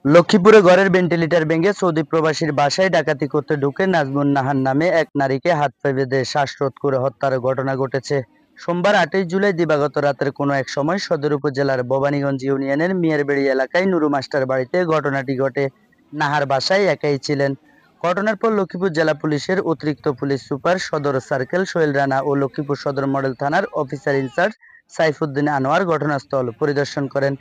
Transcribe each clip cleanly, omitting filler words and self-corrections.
লক্ষ্মীপুরে ঘরের ভেন্টিলেটর ভেঙে সৌদি প্রবাসীর বাসায় ডাকাতি করতে ঢুকে নাজমুন নাহার নামে এক নারীকে হাত পা বেঁধে শ্বাসরোধ করে হত্যার ঘটনা ঘটেছে। সোমবার ৮ই জুলাই দিবাগত রাতের কোনো এক সময় সদর উপজেলার ভবানীগঞ্জ ইউনিয়নের মিয়ারবেড়ি এলাকায় নুরু মাস্টার বাড়িতে ঘটনাটি ঘটে। নাহার বাসায় একাই ছিলেন। ঘটনার পর লক্ষ্মীপুর জেলা পুলিশের অতিরিক্ত পুলিশ সুপার সদর সার্কেল সোহেল রানা ও লক্ষ্মীপুর সদর মডেল থানার অফিসার ইনচার্জ সাইফুদ্দিন আনোয়ার ঘটনাস্থল পরিদর্শন করেন।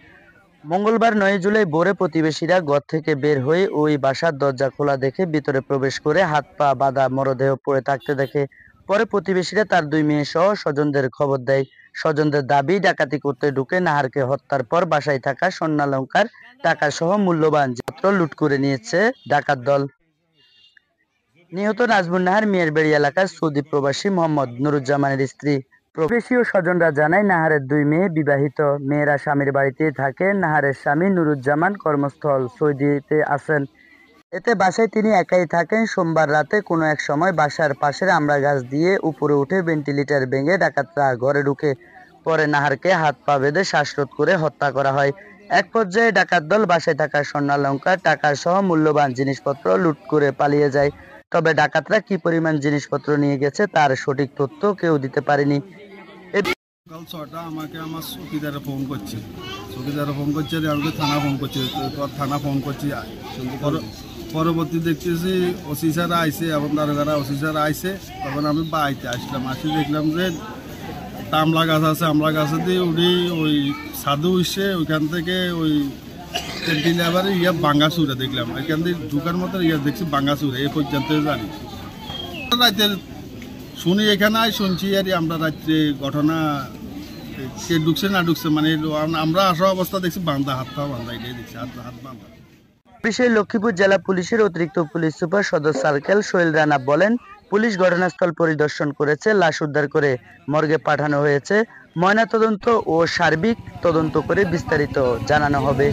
মঙ্গলবার ৯ জুলাই ভোরে প্রতিবেশীরা ঘর থেকে বের হয়ে ওই বাসার দরজা খোলা দেখে ভিতরে প্রবেশ করে হাত পা বাঁধা মরদেহ পড়ে থাকতে দেখে। পরে প্রতিবেশীরা তার ২ মেয়ে সহ স্বজনদের খবর দেয়। স্বজনদের দাবি, ডাকাতি করতে ঢুকে নাহারকে হত্যার পর বাসায় থাকা স্বর্ণালংকার, টাকা সহ মূল্যবান জিনিসপত্র লুট করে নিয়েছে ডাকাত দল। নিহত নাজমুন নাহার মিয়ারবেড়ি এলাকার সৌদি প্রবাসী মোহাম্মদ নুরুজ্জামানের স্ত্রী। প্রতিবেশী ও স্বজনরা জানায়, নাহারের ২ মেয়ে বিবাহিত। মেয়েরা স্বামীর বাড়িতেই থাকে। নাহারের স্বামী নুরুজ্জামান কর্মস্থল সৌদিতে আছেন। এতে বাসায় তিনি একাই থাকেন। সোমবার রাতে কোনো এক সময় বাসার পাশের আমড়া গাছ দিয়ে উপরে উঠে ভেন্টিলেটর ভেঙে ডাকাতরা ঘরে ঢুকে। পরে নাহারকে হাত পা বেঁধে শ্বাসরোধ করে হত্যা করা হয়। এক পর্যায়ে ডাকাত দল বাসায় থাকা স্বর্ণালংকার, টাকা সহ মূল্যবান জিনিসপত্র লুট করে পালিয়ে যায়। তবে ডাকাতরা কি পরিমাণ জিনিসপত্র নিয়ে গেছে তার সঠিক তথ্য কেউ দিতে পারেনি। সকাল ৬টা আমাকে আমার চৌকিদারে ফোন করছে। আমি থানা ফোন করছি, থানা ফোন করছি। পরবর্তী দেখতেছি ওসি স্যার আইসে এবং দারোগারা ওসি স্যার আইসে। তখন আমি বাড়িতে আসলাম। দেখলাম যে আমলা গাছ আছে, আমলা গাছে দিয়ে উঠি ওই সাধু এসে ওইখান থেকে ওই ক্যান্টিনে বাঙ্গা চুরে দেখলাম। এখান থেকে ঢুকার মতো দেখছি বাঙ্গা চুরে, এ পর্যন্ত জানি। রাতের শুনি এখানে শুনছি আর আমরা রাত্রে ঘটনা কে ঢুকছে না ঢুকছে মানে আমরা আসা অবস্থা দেখছি বান্ধা, হাত পা বান্ধা, এটাই দেখছি হাত বান্ধা। বিষয়ে লক্ষ্মীপুর জেলা পুলিশের অতিরিক্ত পুলিশ সুপার সদর সার্কেল সোহেল রানা বলেন, পুলিশ ঘটনাস্থল পরিদর্শন করেছে, লাশ উদ্ধার করে মর্গে পাঠানো হয়েছে। ময়নাতদন্ত ও সার্বিক তদন্ত করে বিস্তারিত জানানো হবে।